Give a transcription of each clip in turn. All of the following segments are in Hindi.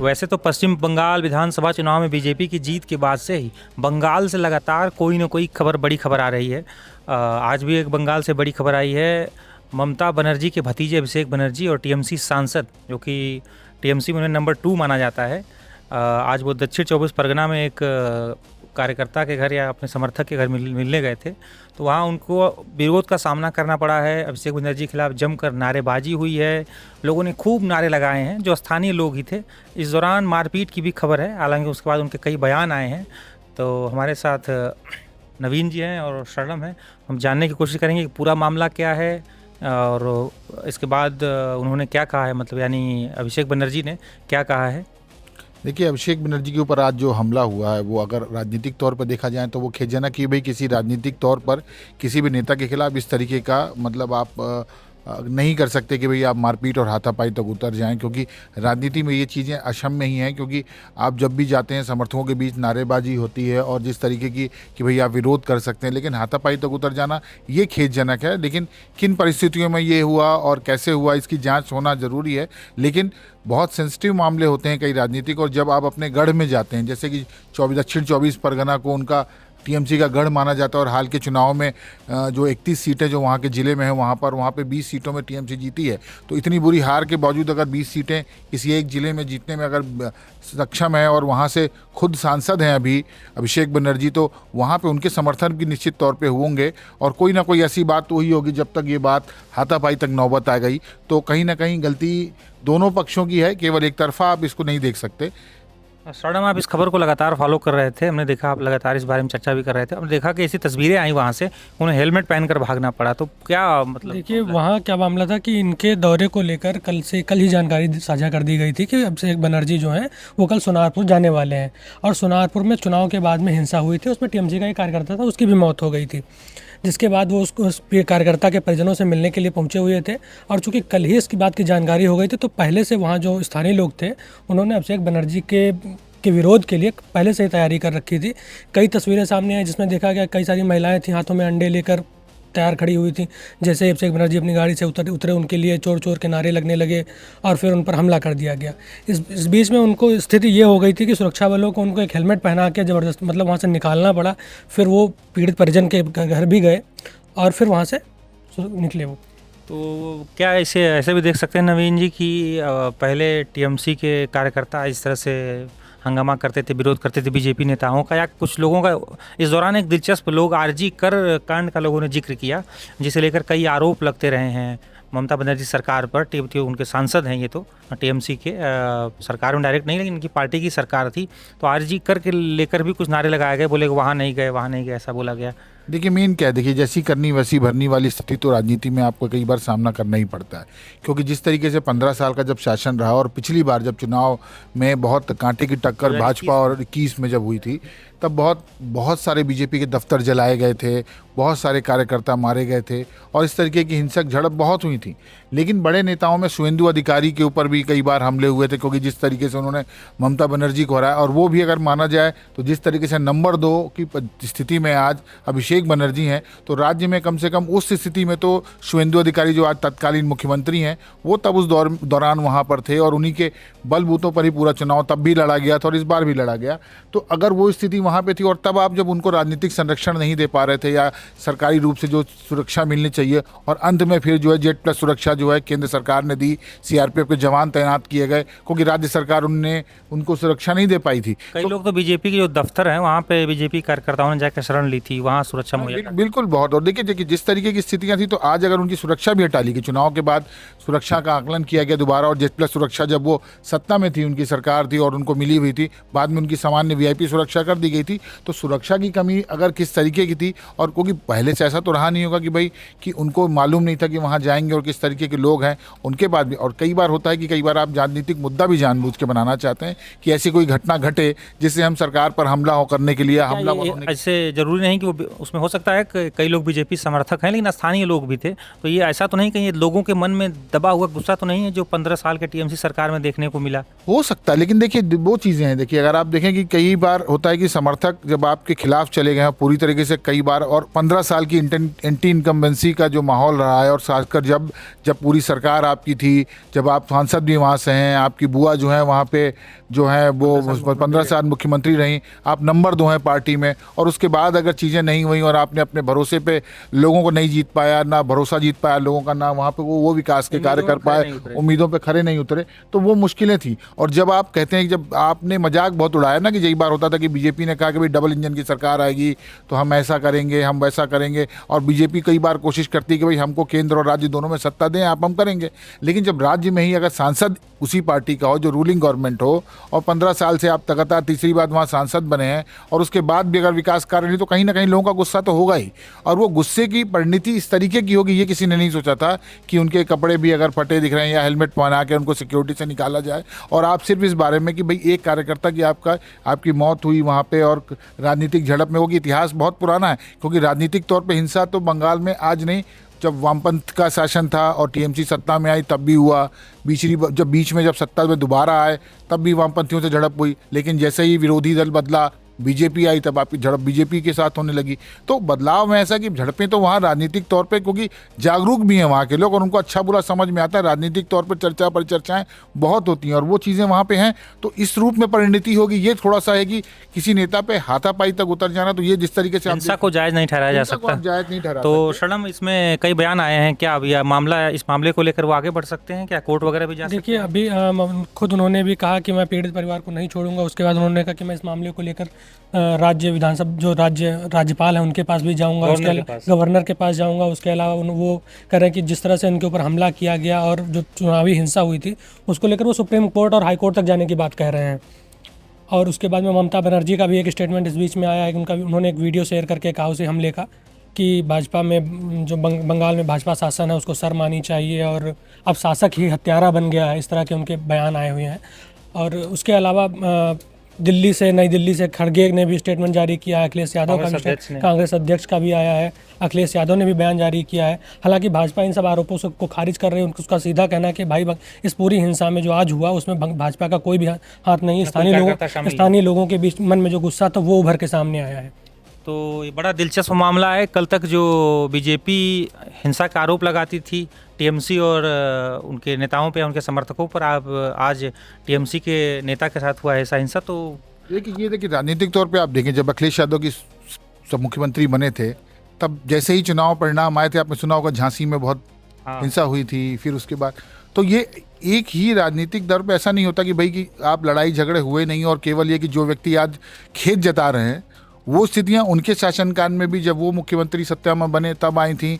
वैसे तो पश्चिम बंगाल विधानसभा चुनाव में बीजेपी की जीत के बाद से ही बंगाल से लगातार कोई ना कोई बड़ी खबर आ रही है। आज भी एक बंगाल से बड़ी खबर आई है। ममता बनर्जी के भतीजे अभिषेक बनर्जी और टीएमसी सांसद, जो कि टीएमसी में उन्हें नंबर 2 माना जाता है, आज वो दक्षिण 24 परगना में एक कार्यकर्ता के घर या अपने समर्थक के घर मिलने गए थे, तो वहाँ उनको विरोध का सामना करना पड़ा है। अभिषेक बनर्जी के खिलाफ जमकर नारेबाजी हुई है, लोगों ने खूब नारे लगाए हैं, जो स्थानीय लोग ही थे। इस दौरान मारपीट की भी खबर है, हालांकि उसके बाद उनके कई बयान आए हैं। तो हमारे साथ नवीन जी हैं और शरणम है, हम जानने की कोशिश करेंगे कि पूरा मामला क्या है और इसके बाद उन्होंने क्या कहा है, मतलब यानी अभिषेक बनर्जी ने क्या कहा है। देखिए, अभिषेक बनर्जी के ऊपर आज जो हमला हुआ है वो अगर राजनीतिक तौर पर देखा जाए तो वो खेदजनक कि भाई किसी राजनीतिक तौर पर किसी भी नेता के खिलाफ इस तरीके का मतलब आप नहीं कर सकते कि भाई आप मारपीट और हाथापाई तक उतर जाएं, क्योंकि राजनीति में ये चीज़ें अक्षम्य ही हैं। क्योंकि आप जब भी जाते हैं समर्थकों के बीच नारेबाजी होती है और जिस तरीके की कि भाई आप विरोध कर सकते हैं, लेकिन हाथापाई तक उतर जाना ये खेदजनक है। लेकिन किन परिस्थितियों में ये हुआ और कैसे हुआ इसकी जांच होना ज़रूरी है। लेकिन बहुत सेंसिटिव मामले होते हैं कई राजनीतिक, और जब आप अपने गढ़ में जाते हैं, जैसे कि दक्षिण 24 परगना को उनका टीएमसी का गढ़ माना जाता है और हाल के चुनाव में जो 31 सीटें जो वहाँ के ज़िले में हैं वहाँ पे 20 सीटों में टीएमसी जीती है। तो इतनी बुरी हार के बावजूद अगर 20 सीटें किसी एक ज़िले में जीतने में अगर सक्षम है और वहाँ से खुद सांसद हैं अभी अभिषेक बनर्जी, तो वहाँ पे उनके समर्थन भी निश्चित तौर पे होंगे। और कोई ना कोई ऐसी बात तो ही होगी जब तक ये बात हाथापाई तक नौबत आ गई, तो कहीं ना कहीं गलती दोनों पक्षों की है, केवल एक तरफा आप इसको नहीं देख सकते। शरणम, आप इस खबर को लगातार फॉलो कर रहे थे, हमने देखा आप लगातार इस बारे में चर्चा भी कर रहे थे। हमने देखा कि ऐसी तस्वीरें आई वहाँ से, उन्हें हेलमेट पहनकर भागना पड़ा, तो क्या मतलब देखिए वहाँ क्या मामला था कि इनके दौरे को लेकर कल ही जानकारी साझा कर दी गई थी कि अभिषेक बनर्जी जो हैं वो कल सोनारपुर जाने वाले हैं। और सोनारपुर में चुनाव के बाद में हिंसा हुई थी, उसमें टीएमसी का एक कार्यकर्ता था, उसकी भी मौत हो गई थी, जिसके बाद वो उस कार्यकर्ता के परिजनों से मिलने के लिए पहुंचे हुए थे। और चूंकि कल ही इसकी बात की जानकारी हो गई थी, तो पहले से वहाँ जो स्थानीय लोग थे उन्होंने अभिषेक बनर्जी के विरोध के लिए पहले से ही तैयारी कर रखी थी। कई तस्वीरें सामने आई जिसमें देखा गया कई सारी महिलाएं थी, हाथों में अंडे लेकर तैयार खड़ी हुई थी। जैसे अभिषेक बनर्जी अपनी गाड़ी से उतरे उनके लिए चोर चोर के नारे लगने लगे और फिर उन पर हमला कर दिया गया। इस बीच में उनको स्थिति ये हो गई थी कि सुरक्षा बलों को उनको एक हेलमेट पहना के ज़बरदस्त मतलब वहाँ से निकालना पड़ा। फिर वो पीड़ित परिजन के घर भी गए और फिर वहाँ से निकले वो। तो क्या ऐसे भी देख सकते हैं नवीन जी कि पहले टीएमसी के कार्यकर्ता इस तरह से हंगामा करते थे, विरोध करते थे बीजेपी नेताओं का, या कुछ लोगों का इस दौरान एक दिलचस्प लोग आरजी कर कांड का लोगों ने जिक्र किया, जिसे लेकर कई आरोप लगते रहे हैं ममता बनर्जी सरकार पर। उनके सांसद हैं ये, तो टीएमसी के सरकार में डायरेक्ट नहीं, लेकिन इनकी पार्टी की सरकार थी। तो आरजी कर के लेकर भी कुछ नारे लगाए गए, बोले वहाँ नहीं गए, ऐसा बोला गया। देखिए मेन क्या है, देखिए जैसी करनी वैसी भरनी वाली स्थिति तो राजनीति में आपको कई बार सामना करना ही पड़ता है। क्योंकि जिस तरीके से 15 साल का जब शासन रहा और पिछली बार जब चुनाव में बहुत कांटे की टक्कर भाजपा और 21 में जब हुई थी, तब बहुत सारे बीजेपी के दफ्तर जलाए गए थे, बहुत सारे कार्यकर्ता मारे गए थे और इस तरीके की हिंसक झड़प बहुत हुई थी। लेकिन बड़े नेताओं में शुभेंदु अधिकारी के ऊपर भी कई बार हमले हुए थे, क्योंकि जिस तरीके से उन्होंने ममता बनर्जी को हराया, और वो भी अगर माना जाए तो जिस तरीके से नंबर 2 की स्थिति में आज अभिषेक बनर्जी हैं, तो राज्य में कम से कम उस स्थिति में तो शुभेंदु अधिकारी जो आज तत्कालीन मुख्यमंत्री हैं वो तब उस दौरान वहाँ पर थे और उन्हीं के बलबूतों पर ही पूरा चुनाव तब भी लड़ा गया था और इस बार भी लड़ा गया। तो अगर वो स्थिति वहाँ पे थी और तब आप जब उनको राजनीतिक संरक्षण नहीं दे पा रहे थे या सरकारी रूप से जो सुरक्षा मिलनी चाहिए, और अंत में फिर जो है जेड प्लस सुरक्षा जो है केंद्र सरकार ने दी, सीआरपीएफ के जवान तैनात किए गए, क्योंकि राज्य सरकार उनको सुरक्षा नहीं दे पाई थी। कई लोग तो बीजेपी के जो दफ्तर हैं वहाँ पे बीजेपी कार्यकर्ताओं ने जाकर शरण ली थी, वहाँ सुरक्षा बिल्कुल बहुत। और देखिए जिस तरीके की स्थितियां थी, तो आज अगर उनकी सुरक्षा भी हटा ली गई, चुनाव के बाद सुरक्षा का आकलन किया गया दोबारा, और जेड प्लस सुरक्षा जब वो सत्ता में थी, उनकी सरकार थी और उनको मिली हुई थी, बाद में उनकी सामान्य वीआईपी सुरक्षा कर दी गई थी। तो सुरक्षा की कमी अगर किस तरीके की थी, और क्योंकि पहले से ऐसा तो रहा नहीं होगा कि भाई कि उनको मालूम नहीं था कि वहाँ जाएंगे और किस तरीके के लोग हैं, उनके बाद भी। और कई बार होता है कि कई बार आप राजनीतिक मुद्दा भी जानबूझ के बनाना चाहते हैं कि ऐसी कोई घटना घटे जिससे हम सरकार पर हमला हो करने के लिए हमला। ऐसे जरूरी नहीं कि वो उसमें हो सकता है कई लोग बीजेपी समर्थक हैं, लेकिन स्थानीय लोग भी थे, तो ये ऐसा तो नहीं कहीं लोगों के मन में दबा हुआ गुस्सा तो नहीं है जो 15 साल के टीएमसी सरकार में देखने को मिला? हो सकता है, लेकिन देखिए वो चीज़ें हैं। देखिए अगर आप देखें कि कई बार होता है कि समर्थक जब आपके खिलाफ चले गए हैं पूरी तरीके से कई बार, और 15 साल की एंटी इनकम्बेंसी का जो माहौल रहा है, और खासकर जब जब पूरी सरकार आपकी थी, जब आप सांसद भी वहाँ से हैं, आपकी बुआ जो है वहाँ पे जो है वो 15 साल मुख्यमंत्री रहीं, आप नंबर 2 हैं पार्टी में, और उसके बाद अगर चीज़ें नहीं हुई और आपने अपने भरोसे पे लोगों को नहीं जीत पाया, ना भरोसा जीत पाया लोगों का, ना वहाँ पे वो विकास के कार्य कर पाए, उम्मीदों पे खरे नहीं उतरे, तो वो मुश्किलें थी। और जब आप कहते हैं कि जब आपने मजाक बहुत उड़ाया ना कि यही बार होता था कि बीजेपी ने कहा कि भाई डबल इंजन की सरकार आएगी तो हम ऐसा करेंगे, हम वैसा करेंगे, और बीजेपी कई बार कोशिश करती है कि भाई हमको केंद्र और राज्य दोनों में सत्ता दें, आप हम करेंगे। लेकिन जब राज्य में ही अगर सांसद उसी पार्टी का हो जो रूलिंग गवर्नमेंट हो, और 15 साल से आप लगातार तीसरी बार वहाँ सांसद बने हैं, और उसके बाद भी अगर विकास कार्य नहीं, तो कहीं ना कहीं लोगों का गुस्सा तो होगा ही। और वो गुस्से की परिणति इस तरीके की होगी, ये किसी ने नहीं सोचा था कि उनके कपड़े भी अगर फटे दिख रहे हैं या हेलमेट पहना के उनको सिक्योरिटी से निकाला जाए, और आप सिर्फ इस बारे में कि भाई एक कार्यकर्ता की आपकी मौत हुई वहाँ पे और राजनीतिक झड़प में होगी। इतिहास बहुत पुराना है, क्योंकि राजनीतिक तौर पे हिंसा तो बंगाल में आज नहीं, जब वामपंथ का शासन था और टीएमसी सत्ता में आई तब भी हुआ, बीच में जब सत्ता में दोबारा आए तब भी वामपंथियों से झड़प हुई। लेकिन जैसे ही विरोधी दल बदला, बीजेपी आई, तब आपकी झड़प बीजेपी के साथ होने लगी। तो बदलाव में ऐसा कि झड़पें तो वहाँ राजनीतिक तौर पे, क्योंकि जागरूक भी हैं वहाँ के लोग और उनको अच्छा बुरा समझ में आता है, राजनीतिक तौर पे चर्चा परिचर्चाएं बहुत होती हैं और वो चीज़ें वहाँ पे हैं, तो इस रूप में परिणति होगी। ये थोड़ा सा है कि किसी नेता पे हाथापाई तक उतर जाना, तो ये जिस तरीके से हिंसा को जायज़ नहीं ठहराया जा सकता, जायज़ नहीं ठहरा। तो शरणम इसमें कई बयान आए हैं, क्या अभी इस मामले को लेकर वो आगे बढ़ सकते हैं, क्या कोर्ट वगैरह भी जा सकते हैं? देखिए, अभी खुद उन्होंने भी कहा कि मैं पीड़ित परिवार को नहीं छोड़ूंगा। उसके बाद उन्होंने कहा कि मैं इस मामले को लेकर राज्य विधानसभा जो राज्यपाल हैं उनके पास भी जाऊंगा, गवर्नर के पास जाऊंगा। उसके अलावा वो कह रहे हैं कि जिस तरह से उनके ऊपर हमला किया गया और जो चुनावी हिंसा हुई थी उसको लेकर वो सुप्रीम कोर्ट और हाई कोर्ट तक जाने की बात कह रहे हैं। और उसके बाद में ममता बनर्जी का भी एक स्टेटमेंट इस बीच में आया है, उन्होंने एक वीडियो शेयर करके कहा उसी हमले का कि भाजपा में जो बंगाल में भाजपा शासन है उसको सर मानी चाहिए और अब शासक ही हत्यारा बन गया है, इस तरह के उनके बयान आए हुए हैं। और उसके अलावा नई दिल्ली से खड़गे ने भी स्टेटमेंट जारी किया है, अखिलेश यादव का भी, कांग्रेस अध्यक्ष का भी आया है, अखिलेश यादव ने भी बयान जारी किया है। हालांकि भाजपा इन सब आरोपों को खारिज कर रही है। उसका सीधा कहना है कि भाई इस पूरी हिंसा में जो आज हुआ उसमें भाजपा का कोई भी हाथ नहीं, स्थानीय लोगों के बीच मन में जो गुस्सा था वो उभर के सामने आया है। तो ये बड़ा दिलचस्प मामला है। कल तक जो बीजेपी हिंसा का आरोप लगाती थी टीएमसी और उनके नेताओं पे, उनके समर्थकों पर, आज टीएमसी के नेता के साथ हुआ ऐसा हिंसा। तो देखिए राजनीतिक तौर पे आप देखें, जब अखिलेश यादव की सब मुख्यमंत्री बने थे तब जैसे ही चुनाव परिणाम आए थे, आपने सुना होगा झांसी में बहुत हिंसा हुई थी। फिर उसके बाद तो ये एक ही राजनीतिक दल पे ऐसा नहीं होता कि भाई कि आप लड़ाई झगड़े हुए नहीं और केवल ये कि जो व्यक्ति आज खेद जता रहे हैं वो स्थितियां उनके शासनकाल में भी जब वो मुख्यमंत्री सत्ता में बने तब आई थी।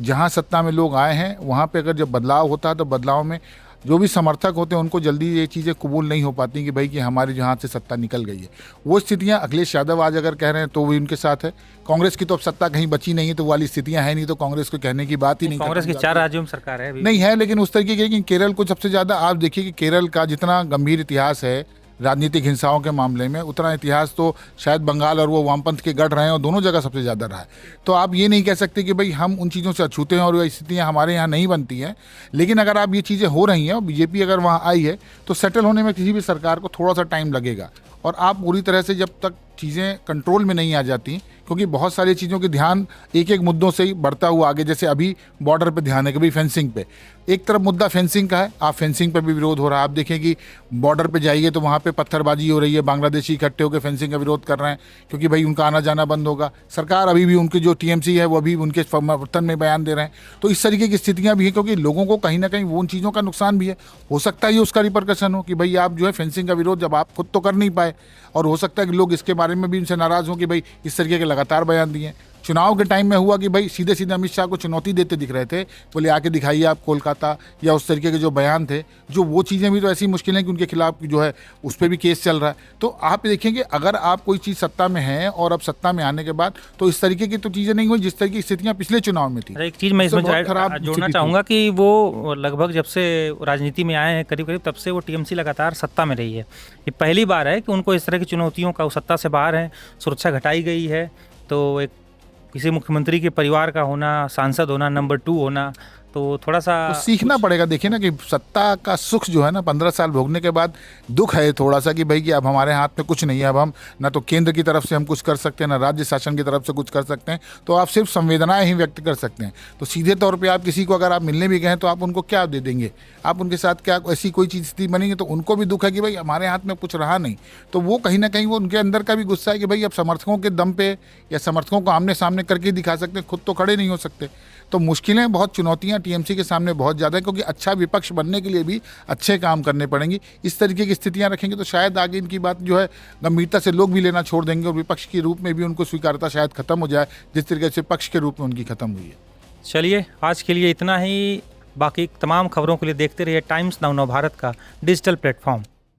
जहां सत्ता में लोग आए हैं वहां पे अगर जब बदलाव होता है तो बदलाव में जो भी समर्थक होते हैं उनको जल्दी ये चीज़ें कबूल नहीं हो पाती कि भाई कि हमारे जहाँ से सत्ता निकल गई है। वो स्थितियाँ अखिलेश यादव आज अगर कह रहे हैं तो वो उनके साथ है। कांग्रेस की तो अब सत्ता कहीं बची नहीं है, तो वाली स्थितियाँ है नहीं, तो कांग्रेस को कहने की बात ही नहीं। कांग्रेस की 4 राज्यों में सरकार है नहीं है, लेकिन उस तरीके की केरल को सबसे ज़्यादा आप देखिए कि केरल का जितना गंभीर इतिहास है राजनीतिक हिंसाओं के मामले में, उतना इतिहास तो शायद बंगाल और वो वामपंथ के गढ़ रहे हैं और दोनों जगह सबसे ज़्यादा रहा है। तो आप ये नहीं कह सकते कि भाई हम उन चीज़ों से अछूते हैं और वो स्थितियाँ हमारे यहाँ नहीं बनती हैं। लेकिन अगर आप ये चीज़ें हो रही हैं और बीजेपी अगर वहाँ आई है तो सेटल होने में किसी भी सरकार को थोड़ा सा टाइम लगेगा। और आप पूरी तरह से जब तक चीज़ें कंट्रोल में नहीं आ जाती, क्योंकि बहुत सारी चीज़ों के ध्यान एक एक मुद्दों से ही बढ़ता हुआ आगे, जैसे अभी बॉर्डर पे ध्यान है कि भाई फेंसिंग पे एक तरफ मुद्दा फेंसिंग का है, आप फेंसिंग पे भी विरोध हो रहा है। आप देखें कि बॉर्डर पे जाइए तो वहाँ पे पत्थरबाजी हो रही है, बांग्लादेशी इकट्ठे होकर फेंसिंग का विरोध कर रहे हैं क्योंकि भाई उनका आना जाना बंद होगा। सरकार अभी भी उनकी जो टीएमसी है वो अभी उनके समर्थन में बयान दे रहे हैं। तो इस तरीके की स्थितियाँ भी हैं क्योंकि लोगों को कहीं ना कहीं वो उन चीज़ों का नुकसान भी है। हो सकता है ये उसका रिपरकशन हो कि भाई आप जो है फेंसिंग का विरोध जब आप खुद तो कर नहीं पाए, और हो सकता है कि लोग इसके बारे में भी उनसे नाराज़ हों कि भाई इस तरीके के लगातार बयान दिए। चुनाव के टाइम में हुआ कि भाई सीधे सीधे अमित शाह को चुनौती देते दिख रहे थे, बोले आके दिखाइए आप कोलकाता, या उस तरीके के जो बयान थे, जो वो चीज़ें भी तो ऐसी मुश्किल हैं कि उनके खिलाफ जो है उस पर भी केस चल रहा है। तो आप देखेंगे अगर आप कोई चीज़ सत्ता में है और अब सत्ता में आने के बाद तो इस तरीके की तो चीज़ें नहीं हुई जिस तरह की स्थितियाँ पिछले चुनाव में थी। एक चीज़ मैं इसमें जोड़ना चाहूँगा कि वो लगभग जब से राजनीति में आए हैं करीब करीब तब से वो टीएमसी लगातार सत्ता में रही है। ये पहली बार है कि उनको इस तरह की चुनौतियों का, सत्ता से बाहर है, सुरक्षा घटाई गई है। तो एक किसी मुख्यमंत्री के परिवार का होना, सांसद होना, नंबर 2 होना, तो थोड़ा सा तो सीखना पड़ेगा। देखिए ना कि सत्ता का सुख जो है ना 15 साल भोगने के बाद दुख है थोड़ा सा कि भाई कि अब हमारे हाथ में कुछ नहीं है, अब हम ना तो केंद्र की तरफ से हम कुछ कर सकते हैं ना राज्य शासन की तरफ से कुछ कर सकते हैं, तो आप सिर्फ संवेदनाएं ही व्यक्त कर सकते हैं। तो सीधे तौर पे आप किसी को अगर आप मिलने भी गए तो आप उनको क्या दे देंगे, आप उनके साथ क्या ऐसी कोई चीज़ स्थिति बनेगी, तो उनको भी दुख है कि भाई हमारे हाथ में कुछ रहा नहीं। तो वो कहीं ना कहीं वो उनके अंदर का भी गुस्सा है कि भाई अब समर्थकों के दम पे या समर्थकों को आमने सामने करके दिखा सकते हैं, खुद तो खड़े नहीं हो सकते। तो मुश्किलें बहुत, चुनौतियां टीएमसी के सामने बहुत ज़्यादा है, क्योंकि अच्छा विपक्ष बनने के लिए भी अच्छे काम करने पड़ेंगे। इस तरीके की स्थितियां रखेंगे तो शायद आगे इनकी बात जो है गंभीरता से लोग भी लेना छोड़ देंगे और विपक्ष के रूप में भी उनको स्वीकारता शायद खत्म हो जाए, जिस तरीके से पक्ष के रूप में उनकी खत्म हुई है। चलिए आज के लिए इतना ही। बाकी तमाम खबरों के लिए देखते रहिए टाइम्स नाउ नव भारत का डिजिटल प्लेटफॉर्म।